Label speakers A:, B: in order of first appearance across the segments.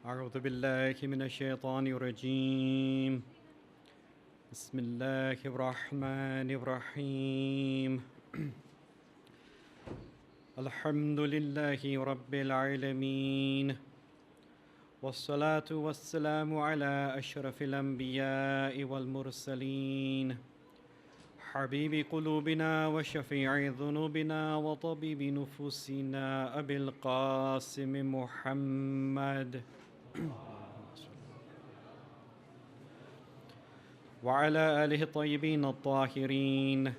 A: أعوذ بالله من الشيطان الرجيم بسم الله الرحمن الرحيم الحمد لله رب العالمين والصلاة والسلام على أشرف الأنبياء والمرسلين حبيب قلوبنا وشفيع ذنوبنا وطبيب نفوسنا أبي القاسم محمد وعلى آله الطيبين الطاهرين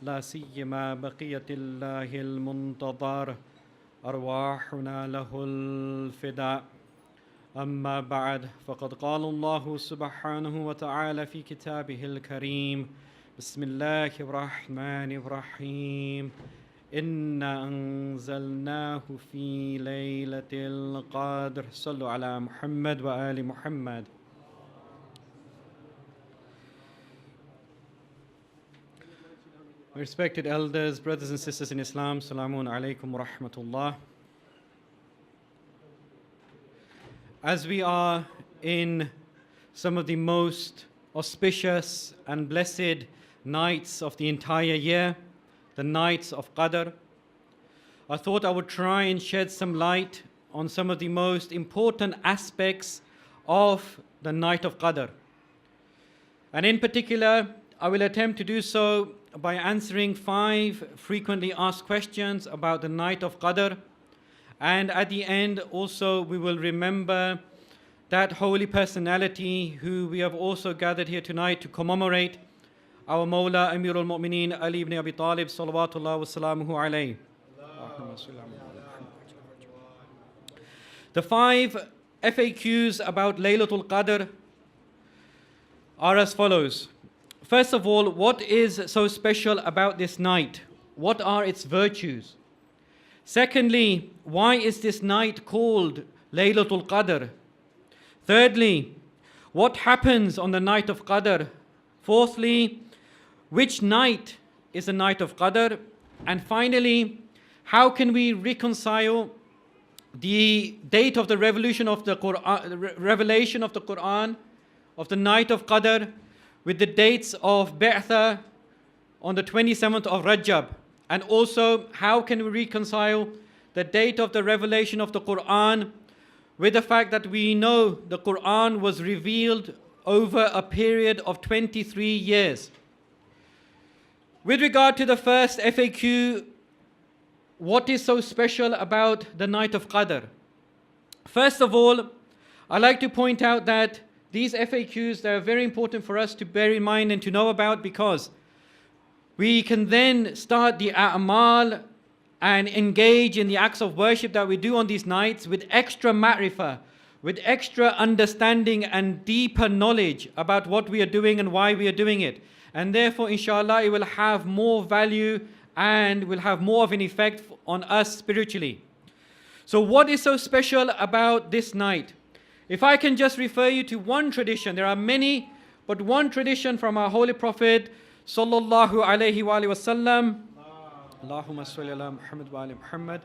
A: لا سيما بقية الله المنتظر أرواحنا له الفداء أما بعد فقد قال الله سبحانه وتعالى في كتابه الكريم بسم الله الرحمن الرحيم إنا أنزلناه في ليلة القدر صلوا على محمد وآل محمد. Respected elders, brothers and sisters in Islam, Salamun alaykum wa rahmatullah. As we are in some of the most auspicious and blessed nights of the entire year, the nights of Qadr, I thought I would try and shed some light on some of the most important aspects of the Night of Qadr. And in particular, I will attempt to do so by answering 5 frequently asked questions about the Night of Qadr. And at the end also we will remember that holy personality who we have also gathered here tonight to commemorate, our Mawla Amirul Mu'mineen Ali ibn Abi Talib salawatullah wa salamuhu alayhi. The 5 FAQs about Laylatul Qadr are as follows. First of all, what is so special about this night? What are its virtues? Secondly, why is this night called Laylatul Qadr? Thirdly, what happens on the night of Qadr? Fourthly, which night is the night of Qadr? And finally, how can we reconcile the date of the revelation of the Quran of the night of Qadr with the dates of Ba'tha on the 27th of Rajab? And also, how can we reconcile the date of the revelation of the Quran with the fact that we know the Quran was revealed over a period of 23 years? With regard to the first FAQ, what is so special about the night of Qadr? First of all, I'd like to point out that these FAQs, they are very important for us to bear in mind and to know about, because we can then start the a'mal and engage in the acts of worship that we do on these nights with extra ma'rifah, with extra understanding and deeper knowledge about what we are doing and why we are doing it. And therefore, inshallah, it will have more value and will have more of an effect on us spiritually. So what is so special about this night? If I can just refer you to one tradition, there are many, but one tradition from our Holy Prophet sallallahu alayhi wa sallam, Allahumma salli ala Muhammad wa ali Muhammad,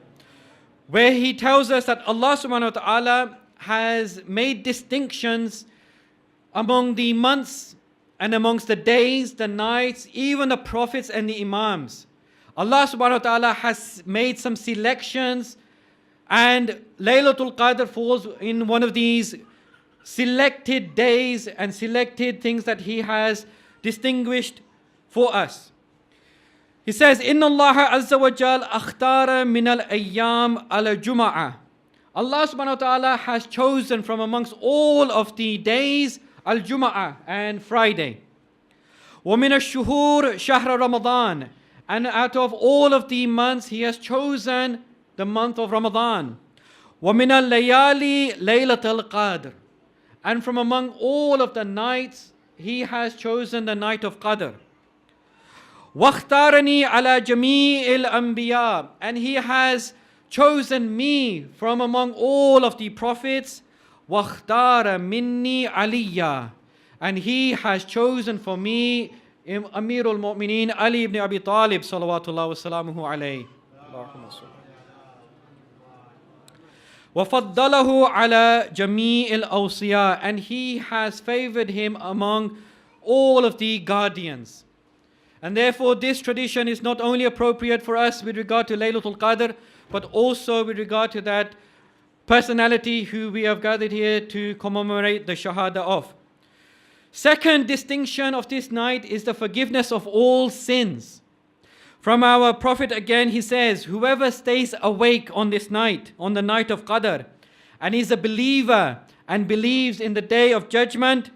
A: where he tells us that Allah subhanahu wa ta'ala has made distinctions among the months and amongst the days, the nights, even the prophets and the imams. Allah subhanahu wa ta'ala has made some selections, and Laylatul Qadr falls in one of these selected days and selected things that He has distinguished for us. He says, Inna Allah Azza wa Jal akhtara min al-ayyam al-jum'ah. Allah subhanahu wa ta'ala has chosen from amongst all of the days al-jum'ah and Friday. Wa min al-shuhur shahr Ramadan. And out of all of the months, He has chosen the month of Ramadan. وَمِنَ اللَّيَالِي لَيْلَةَ الْقَدْرِ. And from among all of the nights, He has chosen the night of Qadr. وَاخْتَارَنِي عَلَى جَمِيعِ الْأَنْبِيَاءِ. And He has chosen me from among all of the prophets. وَاخْتَارَ مِنِّي عَلِيًّا. And He has chosen for me Amirul Mu'mineen Ali ibn Abi Talib salawatullah wa salamuhu alayhi. وَفَضَّلَهُ عَلَى جَمِيعِ الْأَوْصِيَاءِ, and He has favored him among all of the guardians. And therefore this tradition is not only appropriate for us with regard to Laylatul Qadr, but also with regard to that personality who we have gathered here to commemorate the Shahada of. Second distinction of this night is the forgiveness of all sins. From our Prophet again, he says, whoever stays awake on this night, on the night of Qadr, and is a believer and believes in the day of judgment,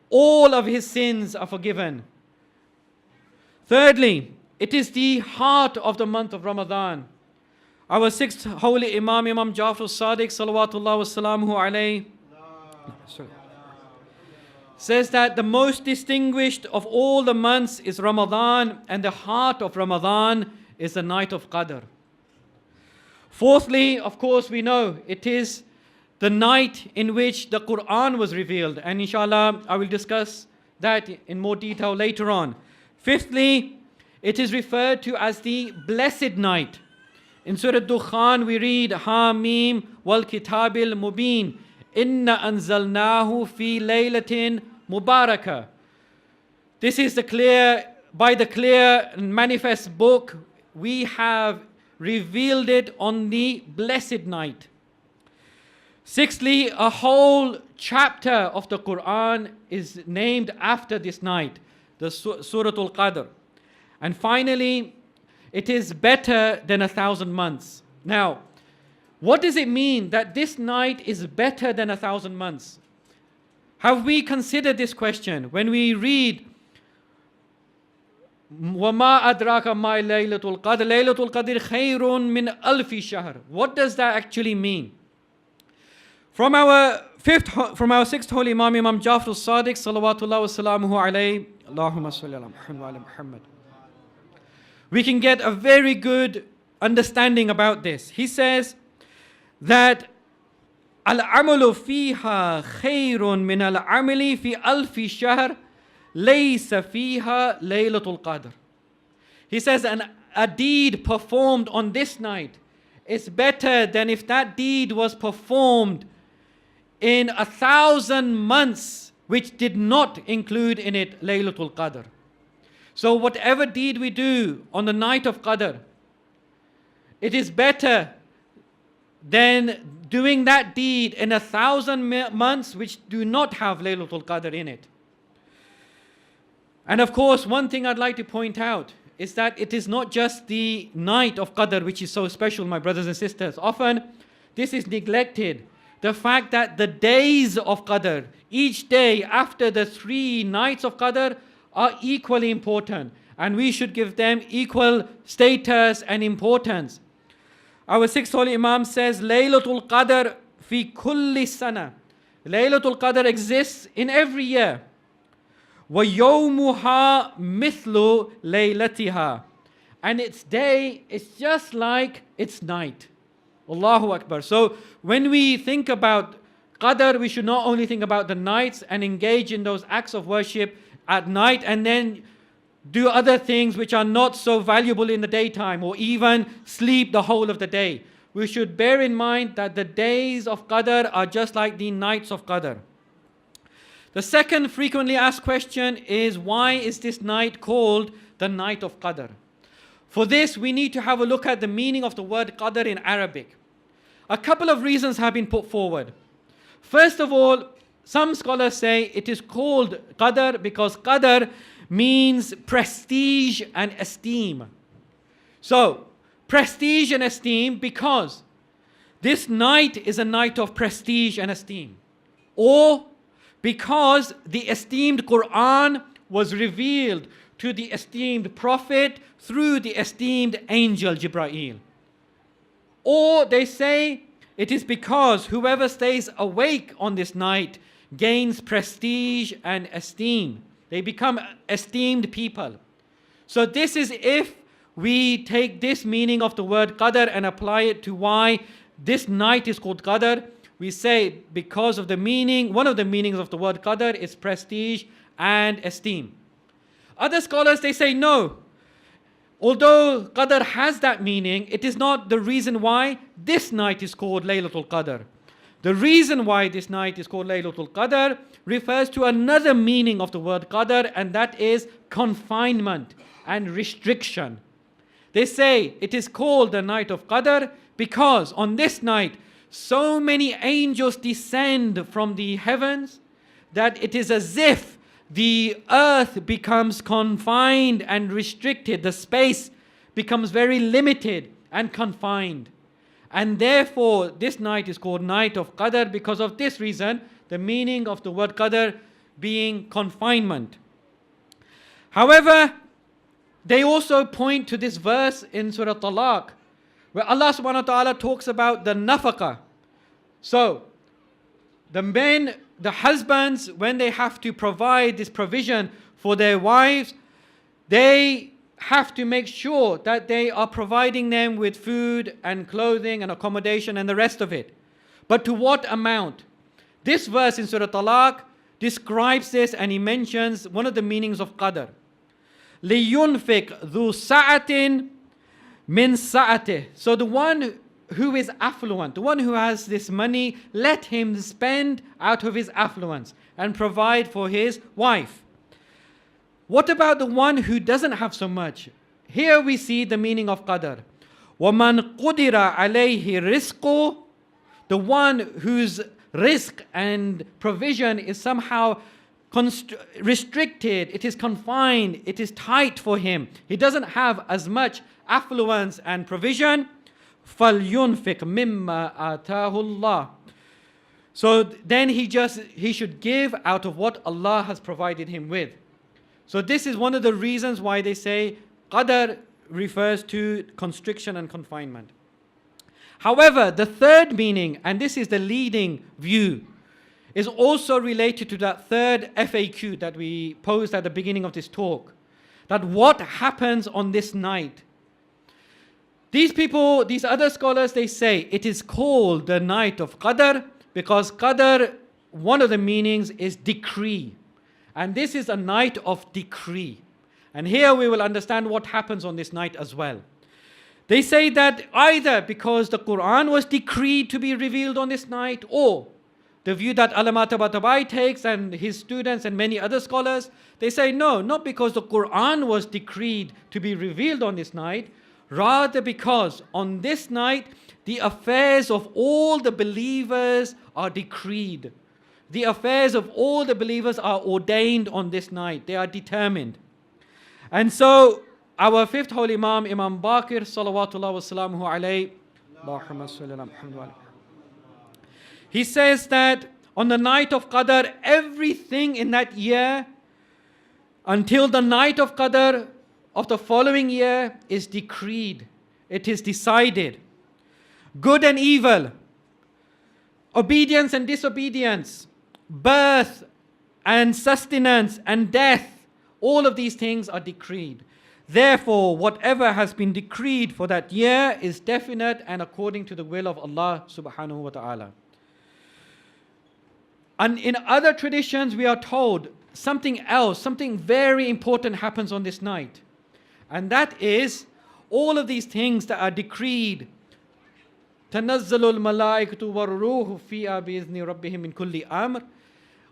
A: all of his sins are forgiven. Thirdly, it is the heart of the month of Ramadan. Our sixth holy Imam, Imam Jafar Sadiq, salawatullah wassalamuhu alayhi, says that the most distinguished of all the months is Ramadan, and the heart of Ramadan is the night of Qadr. Fourthly, of course, we know it is the night in which the Quran was revealed, and inshallah I will discuss that in more detail later on. Fifthly, it is referred to as the blessed night. In Surah Dukhan we read, Hamim wal kitabil mubin, Inna anzalnahu fi laylatin mubarakah. This is by the clear and manifest book, we have revealed it on the blessed night. Sixthly, a whole chapter of the Quran is named after this night, the Suratul Qadr. And finally, it is better than 1,000 months. Now, what does it mean that this night is better than 1,000 months? Have we considered this question when we read وَمَا أَدْرَاكَ مَا لَيْلَةُ الْقَدْرِ لَيْلَةُ الْقَدْرِ خَيْرٌ مِّنْ أَلْفِ شَهْرٍ? What does that actually mean? From our sixth holy Imam, Imam Jafar Sadiq, salawatullah wassalamuhu alayhi, Allahumma salli ala Muhammad wa ala Muhammad, we can get a very good understanding about this. He says that al-amalu fiha khayrun min al-amali fi alfi shahr laysa fiha laylatul qadr. He says a deed performed on this night is better than if that deed was performed in 1,000 months which did not include in it Laylatul Qadr. So whatever deed we do on the night of Qadr, it is better than doing that deed in 1,000 months which do not have Laylatul Qadr in it. And of course, one thing I'd like to point out is that it is not just the night of Qadr which is so special, my brothers and sisters. Often this is neglected. The fact that the days of Qadr, each day after the 3 nights of Qadr, are equally important, and we should give them equal status and importance. Our sixth holy Imam says, Laylatul Qadr fi kulli sana. Laylatul Qadr exists in every year. Wa yawmuha mithlu laylatiha. And its day is just like its night. Allahu Akbar. So when we think about Qadr, we should not only think about the nights and engage in those acts of worship at night and then do other things which are not so valuable in the daytime, or even sleep the whole of the day. We should bear in mind that the days of Qadr are just like the nights of Qadr. The second frequently asked question is, why is this night called the Night of Qadr? For this, we need to have a look at the meaning of the word Qadr in Arabic. A couple of reasons have been put forward. First of all, some scholars say it is called Qadr because Qadr means prestige and esteem. So, prestige and esteem because this night is a night of prestige and esteem. Or because the esteemed Quran was revealed to the esteemed Prophet through the esteemed angel Jibreel. Or they say it is because whoever stays awake on this night gains prestige and esteem. They become esteemed people. So this is if we take this meaning of the word Qadr and apply it to why this night is called Qadr. We say because of the meaning, one of the meanings of the word Qadr is prestige and esteem. Other scholars, they say no. Although Qadr has that meaning, it is not the reason why. this night is called Laylatul Qadr. The reason why this night is called Laylatul Qadr refers to another meaning of the word Qadr, and that is confinement and restriction. They say it is called the Night of Qadr because on this night so many angels descend from the heavens that it is as if the earth becomes confined and restricted. The space becomes very limited and confined. And therefore, this night is called Night of Qadr because of this reason, the meaning of the word Qadr being confinement. However, they also point to this verse in Surah Talaq, where Allah subhanahu wa ta'ala talks about the nafaqah. So, the men, the husbands, when they have to provide this provision for their wives, they have to make sure that they are providing them with food and clothing and accommodation and the rest of it. But to what amount? This verse in Surah Talaq describes this, and he mentions one of the meanings of Qadr. لِيُنْفِقْ ذُو سَعَةٍ مِنْ سَعَتِهِ. So the one who is affluent, the one who has this money, let him spend out of his affluence and provide for his wife. What about the one who doesn't have so much? Here we see the meaning of Qadr. وَمَنْ قُدِرَ عَلَيْهِ رِزْقُهُ. The one whose risk and provision is somehow restricted, it is confined, it is tight for him. He doesn't have as much affluence and provision. فَلْيُنْفِقْ مِمَّا آتَاهُ اللَّهُ. So then he should give out of what Allah has provided him with. So this is one of the reasons why they say Qadr refers to constriction and confinement. However, the third meaning, and this is the leading view, is also related to that third FAQ that we posed at the beginning of this talk. That what happens on this night? These people, these other scholars, they say it is called the Night of Qadr because Qadr, one of the meanings is decree. And this is a night of decree. And here we will understand what happens on this night as well. They say that either because the Quran was decreed to be revealed on this night, or the view that Allama Tabatabai takes and his students and many other scholars, they say no, not because the Quran was decreed to be revealed on this night, rather because on this night the affairs of all the believers are decreed. The affairs of all the believers are ordained on this night. They are determined. And so our fifth holy Imam, Imam Baqir, salawatullah wa salamuhu alayhi, Allahumma salli ala Muhammad, he says that on the night of Qadr, everything in that year until the night of Qadr of the following year is decreed. It is decided. Good and evil, obedience and disobedience, birth and sustenance and death, all of these things are decreed. Therefore, whatever has been decreed for that year is definite and according to the will of Allah subhanahu wa ta'ala. And in other traditions, we are told something else, something very important happens on this night. And that is all of these things that are decreed. تَنَزَّلُ الْمَلَائِكَةُ وَالرُّوحُ فِيهَا بِإِذْنِ رَبِّهِمْ مِنْ كُلِّ أَمْرٍ.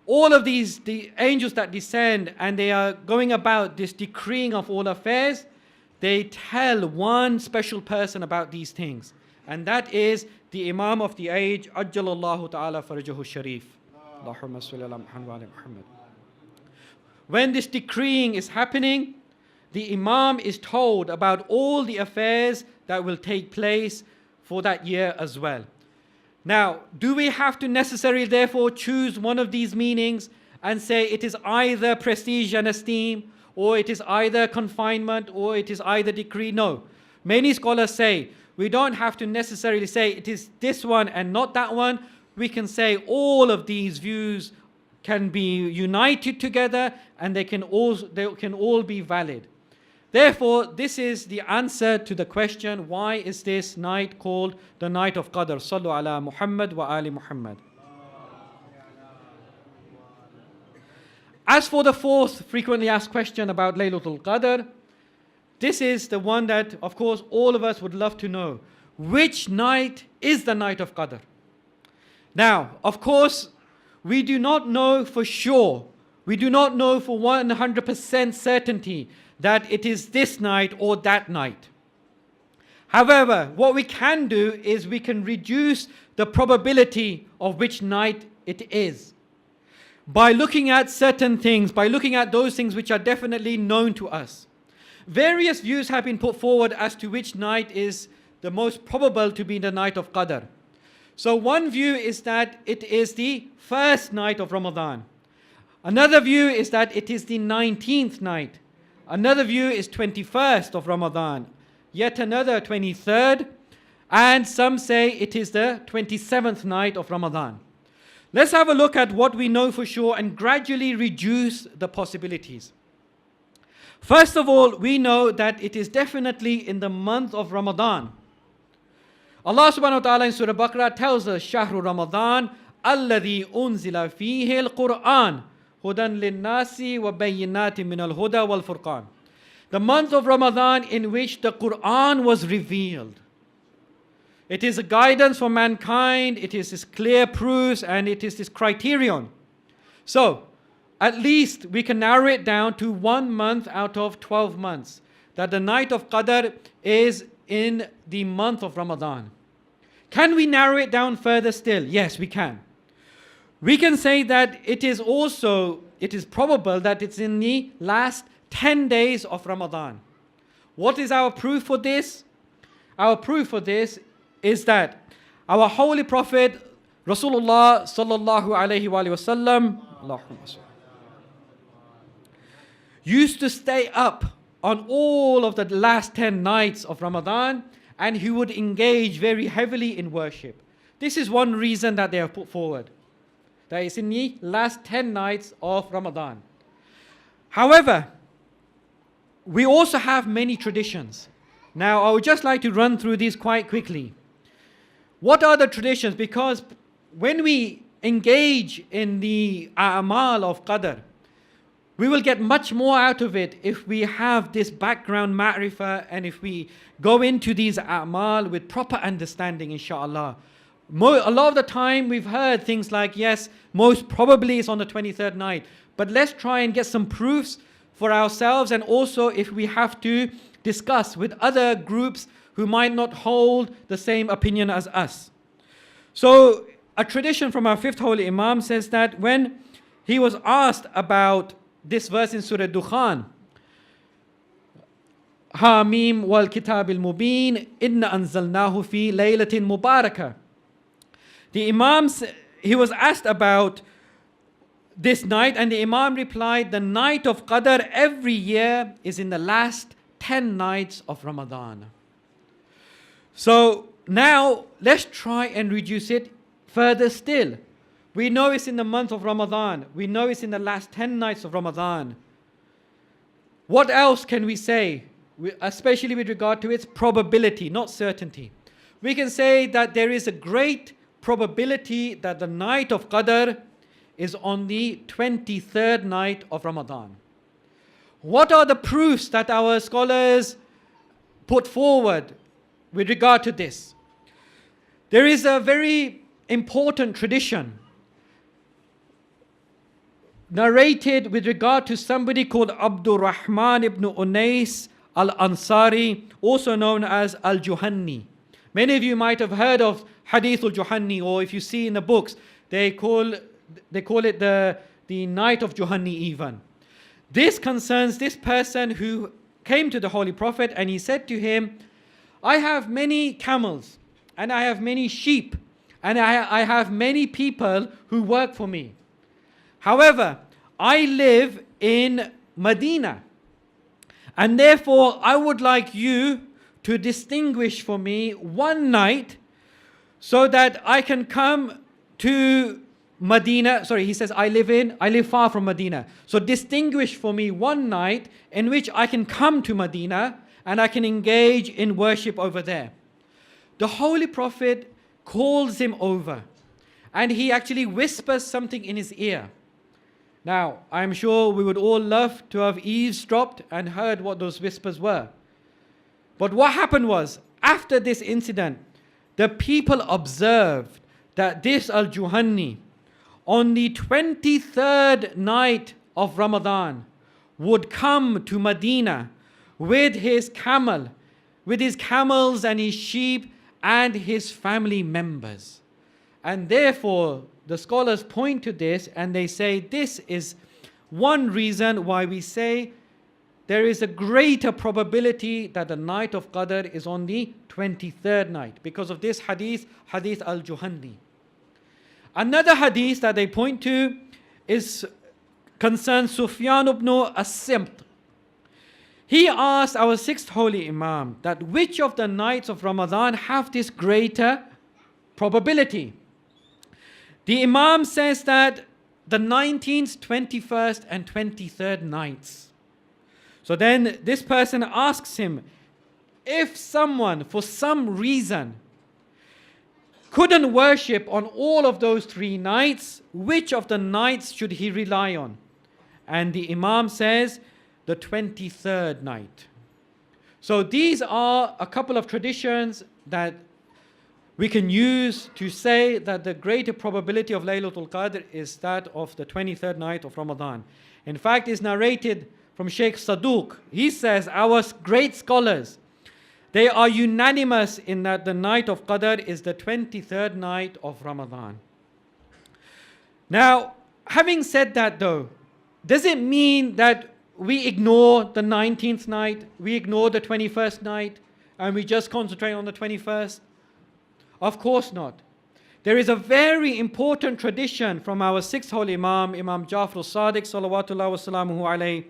A: All of these, the angels that descend and they are going about this decreeing of all affairs, they tell one special person about these things. And that is the Imam of the age, Ajjalallahu ta'ala farajahu sharif. Allahumma salli ala Muhammad wa ala Muhammad. When this decreeing is happening, the Imam is told about all the affairs that will take place for that year as well. Now, do we have to necessarily therefore choose one of these meanings and say it is either prestige and esteem, or it is either confinement, or it is either decree? No. Many scholars say we don't have to necessarily say it is this one and not that one. We can say all of these views can be united together and they can all be valid. Therefore, this is the answer to the question, why is this night called the Night of Qadr? Sallu ala Muhammad wa ali Muhammad. As for the fourth frequently asked question about Laylatul Qadr, this is the one that, of course, all of us would love to know. which night is the night of Qadr. Now, of course, we do not know for sure, we do not know for 100% certainty that it is this night or that night. However, what we can do is we can reduce the probability of which night it is by looking at certain things, by looking at those things which are definitely known to us. Various views have been put forward as to which night is the most probable to be the night of Qadr. So one view is that it is the first night of Ramadan. Another view is that it is the 19th night. Another view is 21st of Ramadan. Yet another 23rd. And some say it is the 27th night of Ramadan. Let's have a look at what we know for sure and gradually reduce the possibilities. First of all, we know that it is definitely in the month of Ramadan. Allah subhanahu wa ta'ala in Surah Baqarah tells us, Shahru Ramadan, alladhi unzila fihi al-Qur'an, hudan lin-nasi wa bayyinatin min al-huda wal-furqan. The month of Ramadan in which the Qur'an was revealed. It is a guidance for mankind, it is this clear proofs, and it is this criterion. So, at least we can narrow it down to 1 month out of 12 months. That the night of Qadr is in the month of Ramadan. Can we narrow it down further still? Yes, we can. We can say that it is probable that it's in the last 10 days of Ramadan. What is our proof for this? Our proof for this is that our Holy Prophet Rasulullah sallallahu alaihi wasallam used to stay up on all of the last 10 nights of Ramadan, and he would engage very heavily in worship. This is one reason that they have put forward, that is in the last 10 nights of Ramadan. However, we also have many traditions. Now, I would just like to run through these quite quickly. What are the traditions? Because when we engage in the a'mal of Qadr, we will get much more out of it if we have this background ma'rifah and if we go into these a'mal with proper understanding, inshallah. A lot of the time we've heard things like, yes, most probably it's on the 23rd night. But let's try and get some proofs for ourselves, and also if we have to discuss with other groups who might not hold the same opinion as us. So a tradition from our fifth holy Imam says that when he was asked about this verse in Surah Dukhan, Hamim wal kitab al mubin inna anzalnahu fi laylatin mubarakah. The Imam, he was asked about this night, and the Imam replied, the night of Qadr every year is in the last 10 nights of Ramadan. So now let's try and reduce it further still. We know it's in the month of Ramadan. We know it's in the last 10 nights of Ramadan. What else can we say, especially with regard to its probability, not certainty? We can say that there is a great probability that the night of Qadr is on the 23rd night of Ramadan. What are the proofs that our scholars put forward with regard to this? There is a very important tradition narrated with regard to somebody called Abdul Rahman ibn Unais al-Ansari, also known as al-Juhanni. Many of you might have heard of Hadith al-Juhanni, or if you see in the books, they call it the night of Juhanni even. This concerns this person who came to the Holy Prophet and he said to him, I have many camels and I have many sheep and I have many people who work for me. However, I live in Medina, and therefore I would like you to distinguish for me one night so that I can come to Medina. Sorry, he says I live far from Medina. So distinguish for me one night in which I can come to Medina and I can engage in worship over there. The Holy Prophet calls him over and he actually whispers something in his ear. Now, I'm sure we would all love to have eavesdropped and heard what those whispers were. But what happened was, after this incident, the people observed that this Al-Juhani on the 23rd night of Ramadan would come to Medina with his camel, with his camels and his sheep and his family members. And therefore, the scholars point to this and they say this is one reason why we say there is a greater probability that the night of Qadr is on the 23rd night, because of this hadith, hadith al-Juhani. Another hadith that they point to is concerns Sufyan ibn as-Simt. He asked our sixth holy Imam that which of the nights of Ramadan have this greater probability. The Imam says that the 19th, 21st and 23rd nights. So then this person asks him, if someone for some reason couldn't worship on all of those 3 nights, which of the nights should he rely on? And the Imam says, the 23rd night. So these are a couple of traditions that we can use to say that the greater probability of Laylatul Qadr is that of the 23rd night of Ramadan. In fact, it's narrated from Sheikh Saduq. He says, our great scholars, they are unanimous in that the night of Qadr is the 23rd night of Ramadan. Now, having said that though, does it mean that we ignore the 19th night, we ignore the 21st night, and we just concentrate on the 21st? Of course not. There is a very important tradition from our sixth holy Imam, Imam Jafar al-Sadiq, salawatullah wa salamuhu alayhi,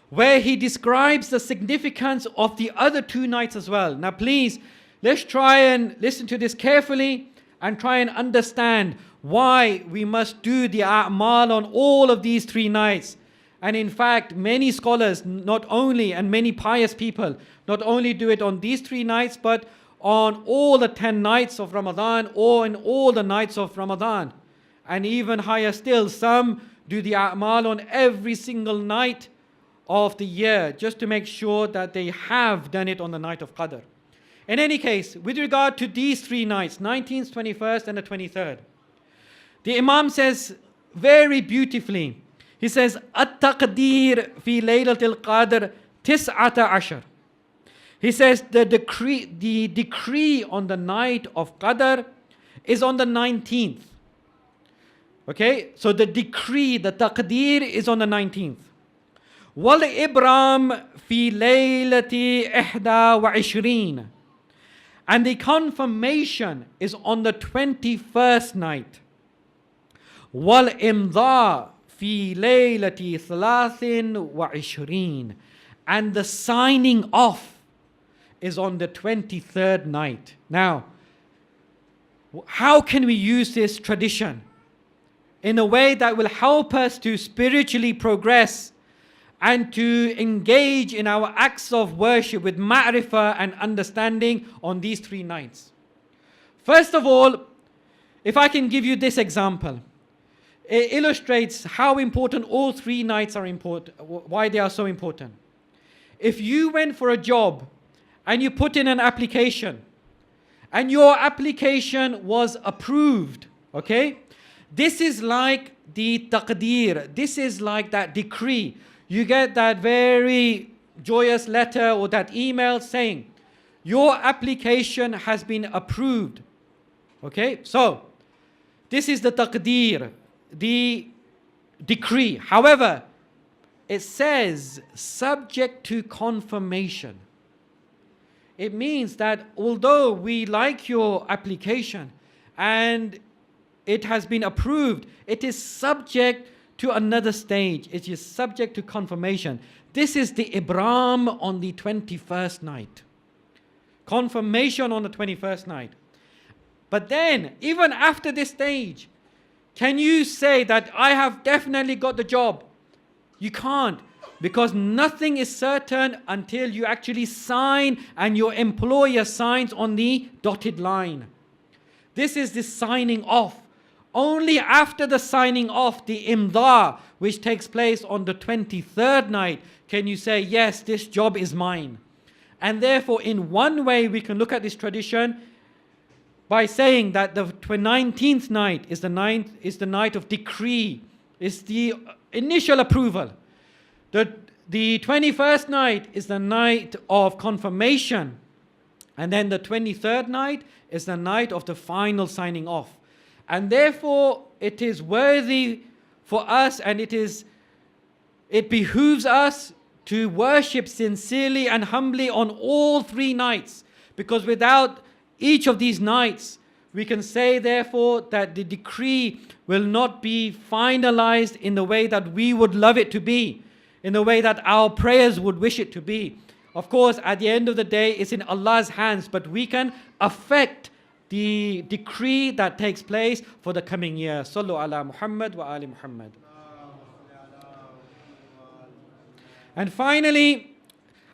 A: where he describes the significance of the other 2 nights as well. Now please, let's try and listen to this carefully and try and understand why we must do the a'mal on all of these 3 nights. And in fact, many scholars, not only, and many pious people, not only do it on these 3 nights, but on all the 10 nights of Ramadan, or in all the nights of Ramadan. And even higher still, some do the a'mal on every single night of the year, just to make sure that they have done it on the night of Qadr. In any case, with regard to these 3 nights, 19th, 21st and the 23rd, the Imam says very beautifully, he says, At-Taqdeer fi Laylatul Qadr tis'ata ashar. He says the decree on the night of Qadr is on the 19th. Okay, so the decree, the taqdeer is on the 19th. Wal Ibram fi Laylati ihda wa ishrin. And the confirmation is on the 21st night. Wal Imda fi Laylati thalathin wa ishrin. And the signing off is on the 23rd night. Now, how can we use this tradition in a way that will help us to spiritually progress and to engage in our acts of worship with ma'rifah and understanding on these 3 nights? First of all, if I can give you this example, it illustrates how important all 3 nights are important, why they are so important. If you went for a job and you put in an application and your application was approved, okay? This is like the taqdeer. This is like that decree. You get that very joyous letter or that email saying, your application has been approved. Okay, so this is the taqdeer, the decree. However, it says subject to confirmation. It means that although we like your application and it has been approved, it is subject to another stage. It is subject to confirmation. This is the Ibram on the 21st night. Confirmation on the 21st night. But then, even after this stage, can you say that I have definitely got the job? You can't, because nothing is certain until you actually sign and your employer signs on the dotted line. This is the signing off. Only after the signing off, the imda, which takes place on the 23rd night, can you say, yes, this job is mine. And therefore, in one way, we can look at this tradition by saying that the 19th night is the night of decree, is the initial approval. The 21st night is the night of confirmation. And then the 23rd night is the night of the final signing off. And therefore, it is worthy for us, and it behooves us to worship sincerely and humbly on all 3 nights. Because without each of these nights, we can say therefore that the decree will not be finalized in the way that we would love it to be, in the way that our prayers would wish it to be. Of course, at the end of the day, it's in Allah's hands, but we can affect the decree that takes place for the coming year. Sallu ala Muhammad wa ali Muhammad. And finally,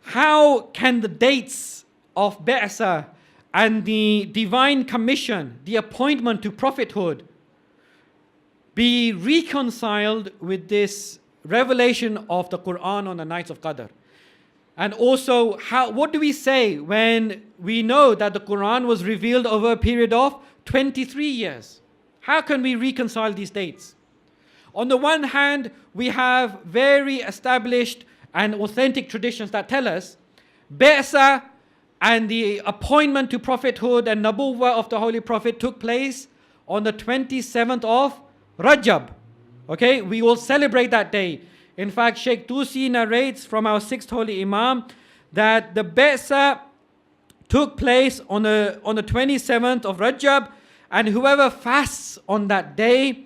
A: how can the dates of Ba'sa and the divine commission, the appointment to prophethood, be reconciled with this revelation of the Quran on the nights of Qadr? And also, what do we say when we know that the Quran was revealed over a period of 23 years? How can we reconcile these dates? On the one hand, we have very established and authentic traditions that tell us Ba'sa and the appointment to prophethood and Nabuwwah of the Holy Prophet took place on the 27th of Rajab. Okay, we will celebrate that day. In fact, Sheikh Tusi narrates from our 6th Holy Imam that the Ba'sa took place on the 27th of Rajab, and whoever fasts on that day,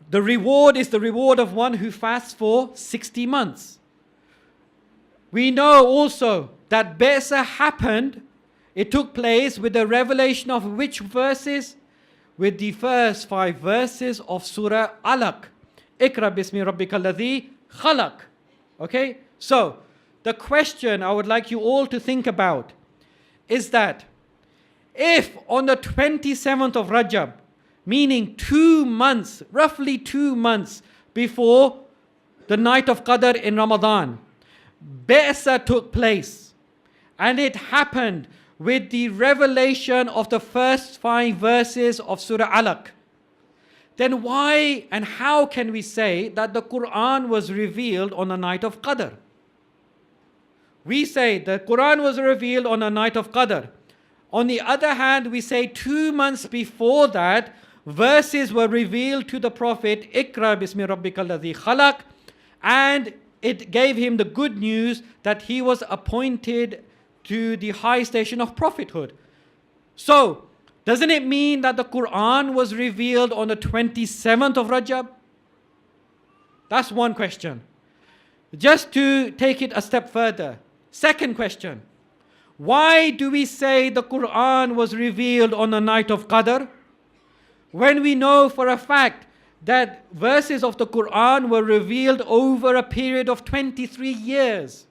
A: the reward is the reward of one who fasts for 60 months. We know also that Ba'sa happened, it took place with the revelation of which verses? With the first 5 verses of Surah Alaq. Ikra bismi rabbika alladhi khalaq. Okay? So, the question I would like you all to think about is that if on the 27th of Rajab, meaning 2 months, roughly 2 months before the night of Qadr in Ramadan, Ba'sa took place, and it happened with the revelation of the first 5 verses of Surah Alaq, then why and how can we say that the Quran was revealed on the night of Qadr? We say the Quran was revealed on the night of Qadr. On the other hand, we say 2 months before that, verses were revealed to the Prophet, Ikra bismi rabbika alladhi khalaq, and it gave him the good news that he was appointed to the high station of prophethood. So, doesn't it mean that the Quran was revealed on the 27th of Rajab? That's one question. Just to take it a step further. Second question. Why do we say the Quran was revealed on the night of Qadr, when we know for a fact that verses of the Quran were revealed over a period of 23 years?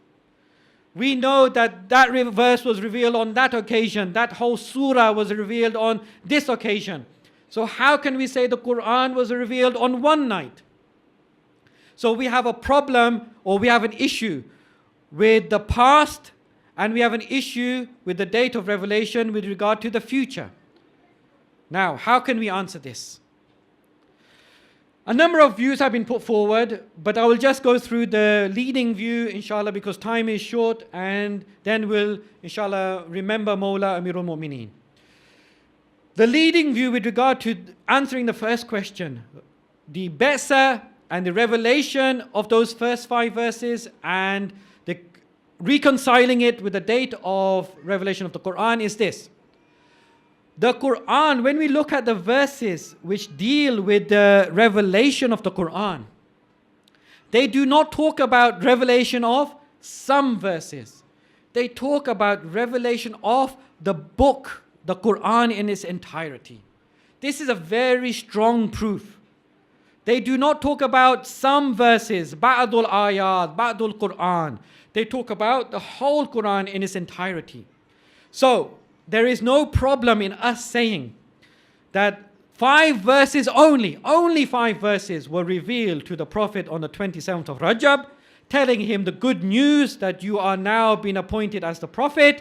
A: We know that that verse was revealed on that occasion, that whole surah was revealed on this occasion. So how can we say the Quran was revealed on one night? So we have a problem, or we have an issue with the past, and we have an issue with the date of revelation with regard to the future. Now, how can we answer this? A number of views have been put forward, but I will just go through the leading view, inshallah, because time is short, and then we'll, inshallah, remember Mawla Amirul Mu'mineen. The leading view with regard to answering the first question, the Ba'sa and the revelation of those first 5 verses and the reconciling it with the date of revelation of the Quran is this. The Quran, when we look at the verses which deal with the revelation of the Quran, they do not talk about revelation of some verses. They talk about revelation of the book, the Quran in its entirety. This is a very strong proof. They do not talk about some verses, ba'dul ayat, ba'dul Quran. They talk about the whole Quran in its entirety. So, there is no problem in us saying that 5 verses only 5 verses were revealed to the Prophet on the 27th of Rajab, telling him the good news that you are now being appointed as the Prophet,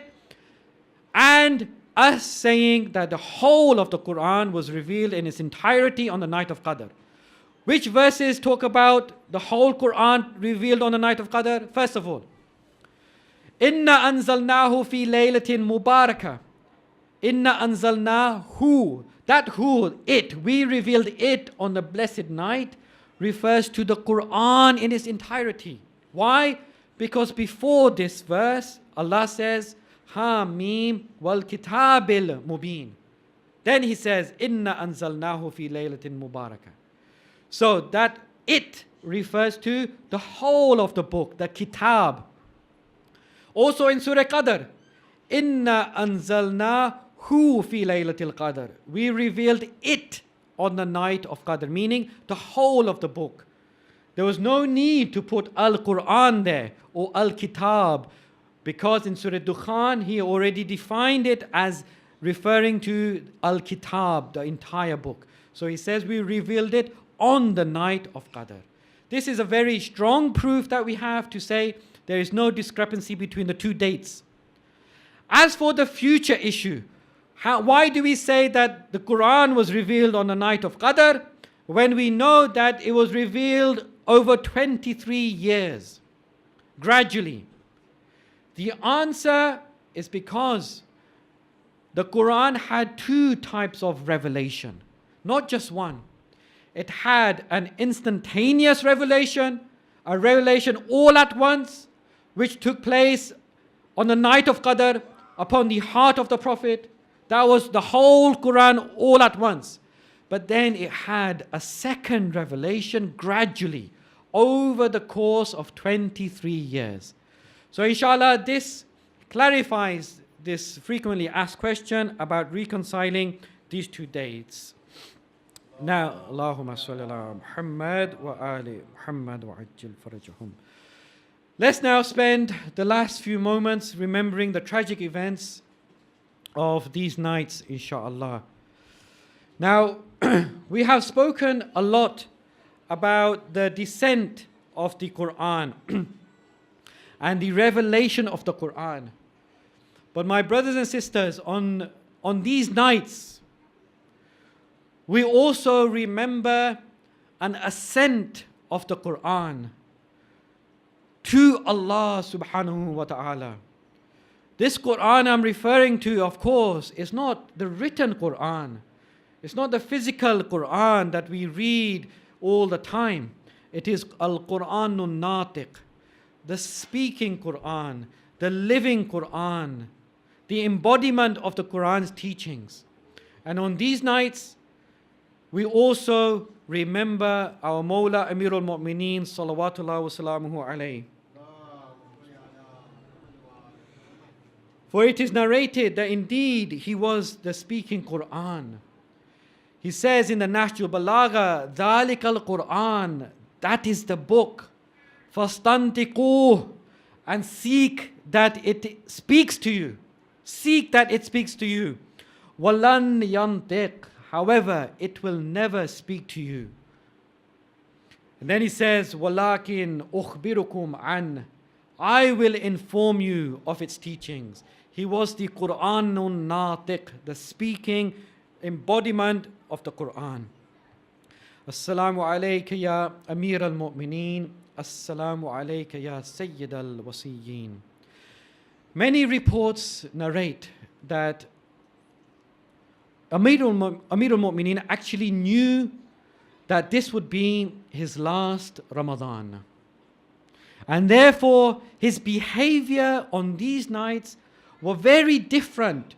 A: and us saying that the whole of the Quran was revealed in its entirety on the night of Qadr. Which verses talk about the whole Quran revealed on the night of Qadr? First of all, Inna anzalnahu fi laylatin mubarakah. Inna anzalnahu. That who, it, we revealed it on the blessed night, refers to the Quran in its entirety. Why? Because before this verse, Allah says, Ha mim wal kitabil mubin. Then He says, Inna anzalnahu fi laylatin mubarakah. So that it refers to the whole of the book, the kitab. Also in Surah Qadr, Inna anzalnahu fi laylatil Qadr. We revealed it on the night of Qadr, meaning the whole of the book. There was no need to put Al-Quran there or Al-Kitab, because in Surah Dukhan He already defined it as referring to Al-Kitab, the entire book. So He says we revealed it on the night of Qadr. This is a very strong proof that we have to say there is no discrepancy between the two dates. As for the future issue, why do we say that the Quran was revealed on the night of Qadr when we know that it was revealed over 23 years, gradually? The answer is because the Quran had two types of revelation, not just one. It had an instantaneous revelation, a revelation all at once, which took place on the night of Qadr upon the heart of the Prophet. That was the whole Quran all at once. But then it had a second revelation gradually over the course of 23 years. So inshallah, this clarifies this frequently asked question about reconciling these two dates. Now, Allahumma salli ala Muhammad wa ali Muhammad wa ajil farajahum. Let's now spend the last few moments remembering the tragic events of these nights, inshallah. Now, we have spoken a lot about the descent of the Quran and the revelation of the Quran. But my brothers and sisters, on these nights, we also remember an ascent of the Quran to Allah subhanahu wa ta'ala. This Quran I'm referring to, of course, is not the written Quran. It's not the physical Quran that we read all the time. It is Al-Quranun Natiq, the speaking Quran, the living Quran, the embodiment of the Quran's teachings. And on these nights, we also remember our Mawla Amirul Mu'mineen salawatullah wa salamuhu alayhi. For it is narrated that indeed he was the speaking Quran. He says in the Nahjul Balagha, ذَلِكَ الْقُرْآنِ, that is the book. فَاسْتَنْتِقُوهُ, and seek that it speaks to you. Seek that it speaks to you. وَلَنْ يَنْتِقْ, however, it will never speak to you. And then he says, وَلَكِنْ أُخْبِرُكُمْ عَنْ, I will inform you of its teachings. He was the Qur'anun Natiq, the speaking embodiment of the Quran. Assalamu alayka ya Amir al-Mu'mineen. Assalamu alayka ya Sayyid al-Wasiyyin. Many reports narrate that Amir al-Mu'mineen actually knew that this would be his last Ramadan. And therefore, his behavior on these nights were very different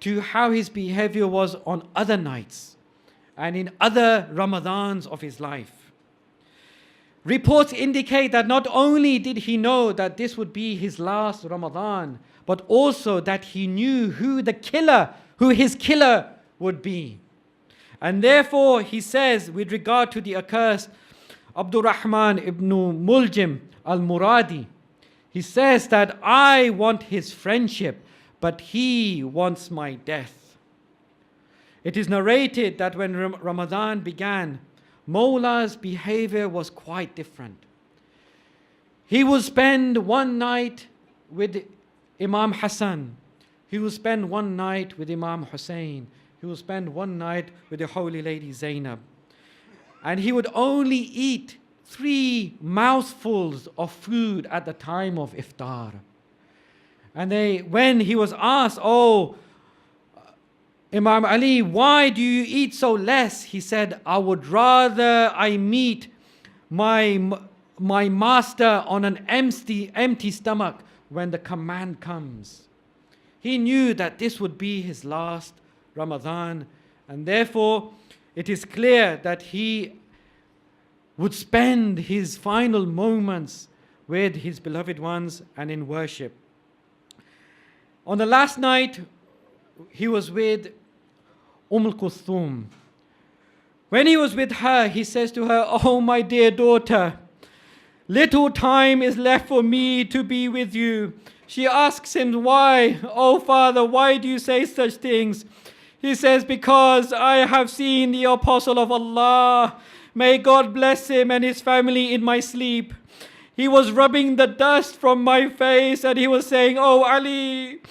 A: to how his behavior was on other nights and in other Ramadans of his life. Reports indicate that not only did he know that this would be his last Ramadan, but also that he knew who his killer would be. And therefore, he says, with regard to the accursed Abdurrahman ibn Muljim al-Muradi, he says that I want his friendship, but he wants my death. It is narrated that when Ramadan began, Mawla's behavior was quite different. He will spend one night with Imam Hassan. He will spend one night with Imam Hussein. He will spend one night with the Holy Lady Zainab. And he would only eat 3 mouthfuls of food at the time of iftar. And when he was asked, "Oh, Imam Ali, why do you eat so less?" He said, "I would rather I meet my master on an empty stomach when the command comes." He knew that this would be his last Ramadan, and therefore it is clear that he would spend his final moments with his beloved ones and in worship. On the last night, he was with Kulthum. When he was with her, he says to her, "Oh, my dear daughter, little time is left for me to be with you." She asks him, "Why? Oh, father, why do you say such things?" He says, "Because I have seen the Apostle of Allah, may God bless him and his family, in my sleep. He was rubbing the dust from my face and he was saying, 'Oh Ali,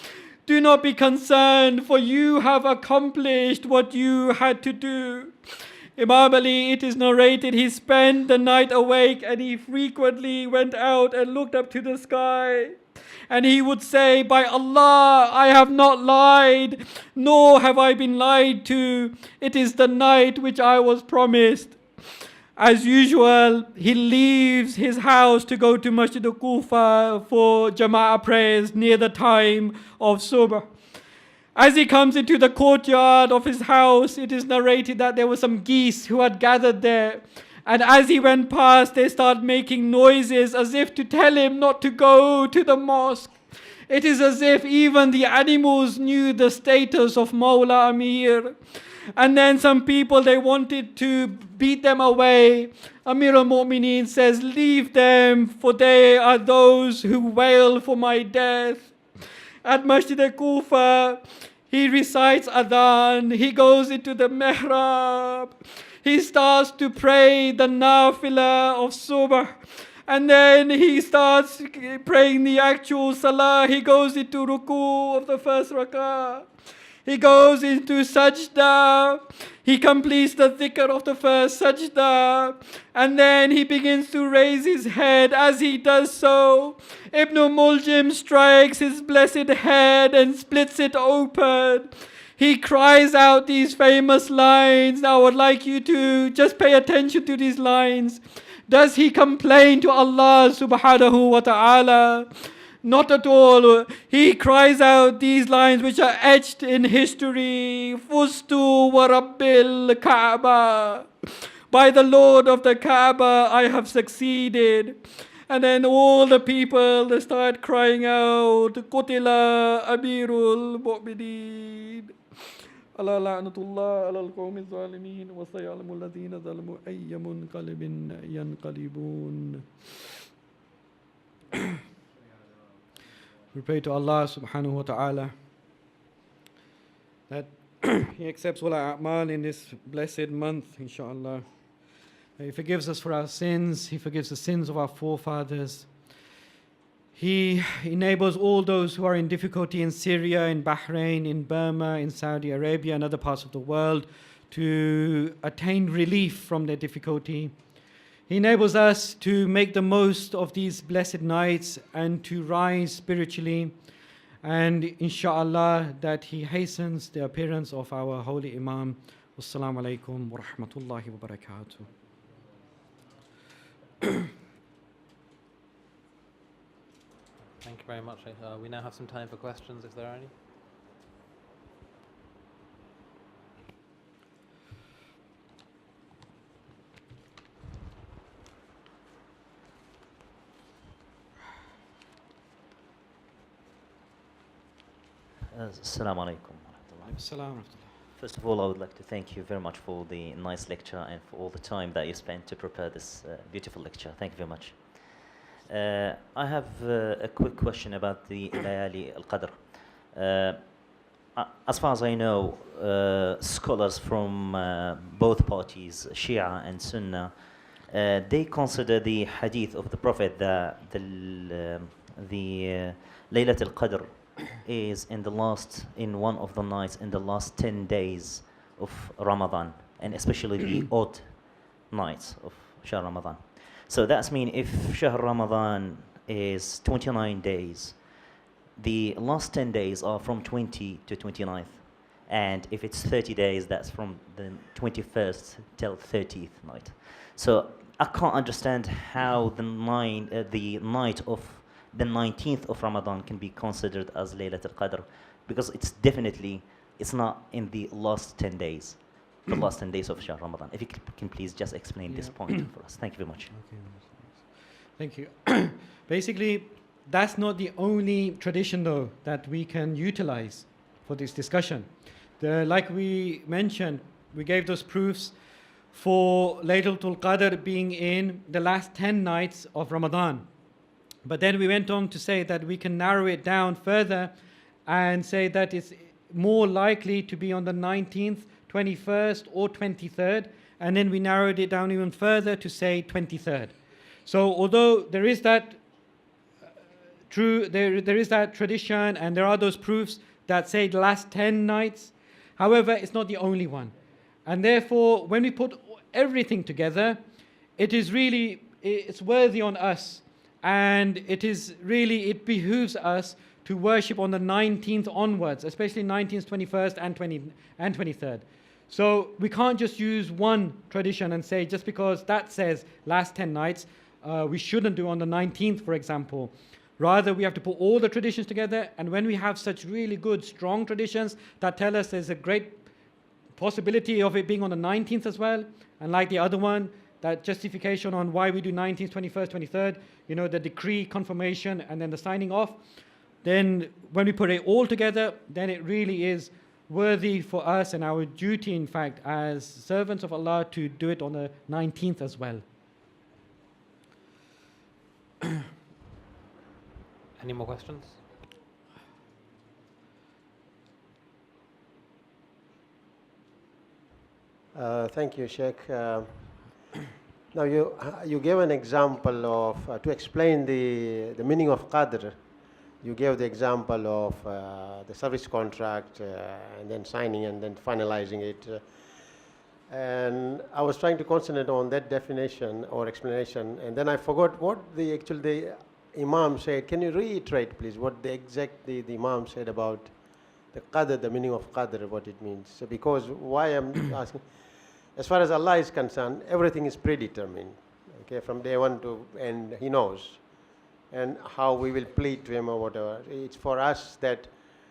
A: do not be concerned, for you have accomplished what you had to do.'" Imam Ali, it is narrated, he spent the night awake and he frequently went out and looked up to the sky. And he would say, "By Allah, I have not lied, nor have I been lied to. It is the night which I was promised." As usual, he leaves his house to go to Masjid al-Kufa for Jama'ah prayers near the time of Subh. As he comes into the courtyard of his house, it is narrated that there were some geese who had gathered there. And as he went past, they start making noises as if to tell him not to go to the mosque. It is as if even the animals knew the status of Mawla Amir. And then some people, they wanted to beat them away. Amir al-Mu'mineen says, "Leave them, for they are those who wail for my death." At Masjid al-Kufa, he recites adhan, he goes into the mihrab, he starts to pray the nafila of subh, and then he starts praying the actual salah. He goes into ruku of the first rak'ah. He goes into sajda. He completes the dhikr of the first sajda. And then he begins to raise his head. As he does so, Ibn Muljim strikes his blessed head and splits it open. He cries out these famous lines. Now I would like you to just pay attention to these lines. Does he complain to Allah subhanahu wa ta'ala? Not at all. He cries out these lines which are etched in history. Fustu wa Rabbil Kaaba. By the Lord of the Kaaba, I have succeeded. And then all the people, they start crying out, Qutila Amirul Mu'mineen. Allah la'natullah ala al-qawmi zalimeen wa sayalamu alladhina zalamu ayyamun qalbin yanqalibun. We pray to Allah subhanahu wa ta'ala that He accepts all our a'mal in this blessed month, inshaAllah. He forgives us for our sins. He forgives the sins of our forefathers. He enables all those who are in difficulty in Syria, in Bahrain, in Burma, in Saudi Arabia and other parts of the world to attain relief from their difficulty. He enables us to make the most of these blessed nights and to rise spiritually. And inshaAllah that He hastens the appearance of our holy Imam. Wassalamu alaikum wa rahmatullahi wa barakatuh.
B: Thank you very much. We now have some time for questions, if there are any.
C: Assalamu alaikum. First of all, I would like to thank you very much for the nice lecture and for all the time that you spent to prepare this beautiful lecture. Thank you very much. I have a quick question about the Laylatul Qadr. As far as I know, scholars from both parties, Shia and Sunnah, They consider the hadith of the Prophet that Laylatul Qadr is in one of the nights in the last 10 days of Ramadan, and especially the odd nights of Shahr Ramadan. So that's mean if Shahr Ramadan is 29 days, the last 10 days are from 20 to 29th. And if it's 30 days, that's from the 21st till 30th night. So I can't understand how the night of the 19th of Ramadan can be considered as Laylatul Qadr, because it's not in the last 10 days, the last 10 days of Shahr Ramadan. If you can please just explain this point for us. Thank you very much.
A: Okay. Thank you. Basically, that's not the only tradition, though, that we can utilize for this discussion. Like we mentioned, we gave those proofs for Laylatul Qadr being in the last 10 nights of Ramadan. But then we went on to say that we can narrow it down further and say that it's more likely to be on the 19th, 21st, or 23rd. And then we narrowed it down even further to say 23rd. So although there is that there is that tradition and there are those proofs that say the last 10 nights, however, it's not the only one. And therefore, when we put everything together, it's worthy on us. And it behooves us to worship on the 19th onwards, especially 19th, 21st, and 23rd. So we can't just use one tradition and say, just because that says last 10 nights, we shouldn't do on the 19th, for example. Rather, we have to put all the traditions together, and when we have such really good, strong traditions that tell us there's a great possibility of it being on the 19th as well, and like the other one, that justification on why we do 19th, 21st, 23rd, the decree, confirmation, and then the signing off, then when we put it all together, then it really is worthy for us and our duty, in fact, as servants of Allah to do it on the 19th as well.
B: Any more questions?
D: Thank you, Sheikh. Now you gave an example of to explain the meaning of Qadr. You gave the example of the service contract and then signing and then finalizing it. And I was trying to concentrate on that definition or explanation, and then I forgot what the Imam said. Can you reiterate, please, what the Imam said about the Qadr, the meaning of Qadr, what it means? So because why I'm asking, as far as Allah is concerned, everything is predetermined. Okay, from day one to end, He knows, and how we will plead to Him or whatever. It's for us that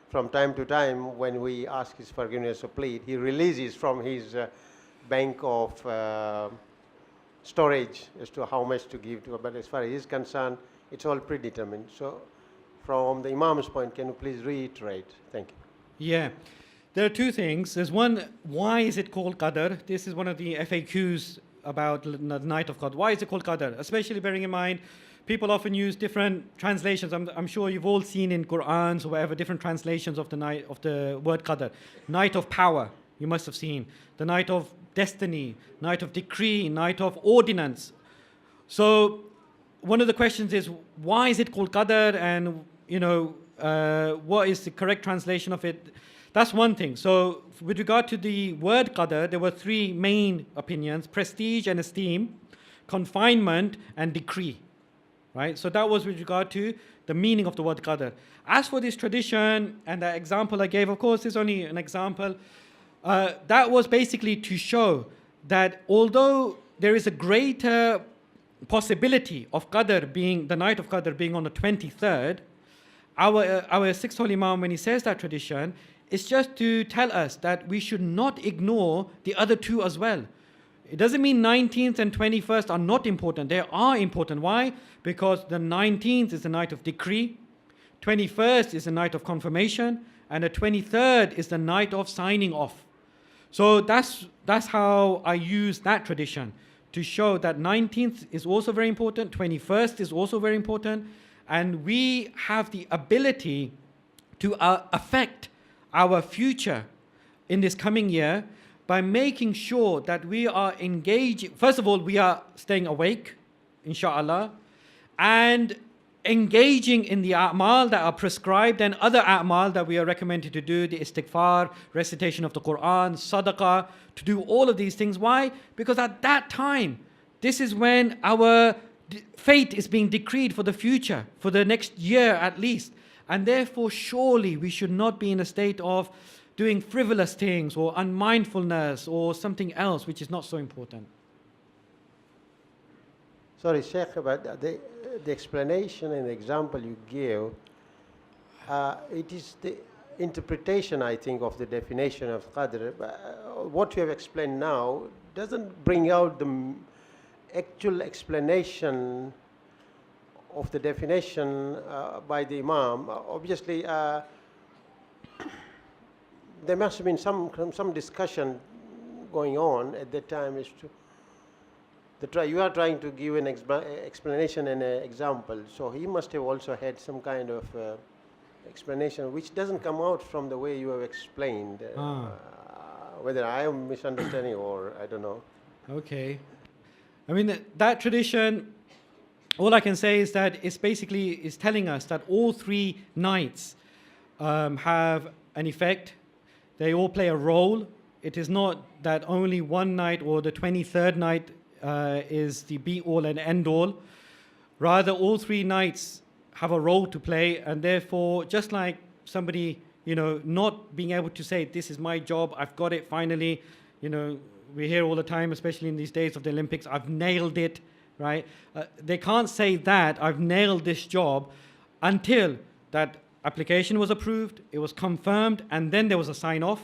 D: from time to time, when we ask His forgiveness or plead, He releases from His bank of storage as to how much to give to. But as far as He is concerned, it's all predetermined. So from the Imam's point, can you please reiterate? Thank you.
A: Yeah. There are two things. There's one, why is it called Qadr? This is one of the FAQs about the Night of Qadr. Why is it called Qadr? Especially bearing in mind, people often use different translations. I'm sure you've all seen in Qur'ans or whatever, different translations of the word Qadr. Night of power, you must have seen. The night of destiny, night of decree, night of ordinance. So one of the questions is, why is it called Qadr? And, what is the correct translation of it? That's one thing. So with regard to the word Qadr, there were three main opinions: prestige and esteem, confinement, and decree. Right? So that was with regard to the meaning of the word Qadr. As for this tradition and the example I gave, of course, it's only an example. That was basically to show that although there is a greater possibility of Qadr being, the night of Qadr being on the 23rd, our sixth Holy Imam, when he says that tradition, it's just to tell us that we should not ignore the other two as well. It doesn't mean 19th and 21st are not important. They are important. Why? Because the 19th is the night of decree, 21st is the night of confirmation, and the 23rd is the night of signing off. So that's how I use that tradition, to show that 19th is also very important, 21st is also very important, and we have the ability to affect our future in this coming year by making sure that we are engaging. First of all, we are staying awake, inshallah, and engaging in the a'mal that are prescribed and other a'mal that we are recommended to do, the istighfar, recitation of the Quran, sadaqah, to do all of these things. Why? Because at that time, this is when our fate is being decreed for the future, for the next year at least. And therefore, surely we should not be in a state of doing frivolous things or unmindfulness or something else which is not so important.
D: Sorry, Sheikh, but the explanation and the example you gave, it is the interpretation, I think, of the definition of Qadr. What you have explained now doesn't bring out the actual explanation of the definition by the Imam. Obviously, there must have been some discussion going on at that time as to you are trying to give an explanation and an example. So he must have also had some kind of explanation which doesn't come out from the way you have explained. Whether I am misunderstanding or I don't know.
A: Okay. I mean, that tradition, all I can say is that it's basically is telling us that all 3 nights have an effect. They all play a role. It is not that only one night or the 23rd night is the be-all and end-all. Rather, all 3 nights have a role to play, and therefore, just like somebody, not being able to say, this is my job, I've got it finally, we hear all the time, especially in these days of the Olympics, I've nailed it, right? They can't say that, I've nailed this job, until that application was approved, it was confirmed, and then there was a sign-off.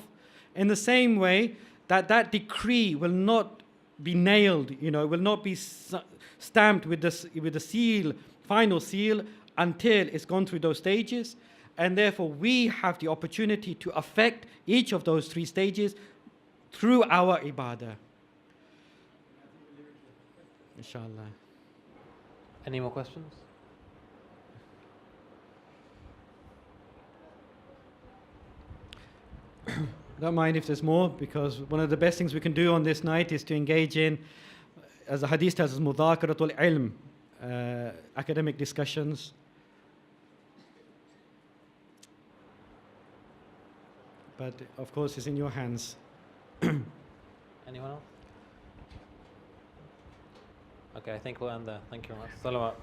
A: In the same way, that decree will not be nailed, will not be stamped with the seal, final seal, until it's gone through those stages. And therefore, we have the opportunity to affect each of those 3 stages through our ibadah. Inshallah.
B: Any more questions?
A: Don't mind if there's more, because one of the best things we can do on this night is to engage in, as the hadith tells us, mudhakaratul ilm, academic discussions. But of course, it's in your hands.
B: Anyone else? Okay, I think we'll end there. Thank you very much. Salawat.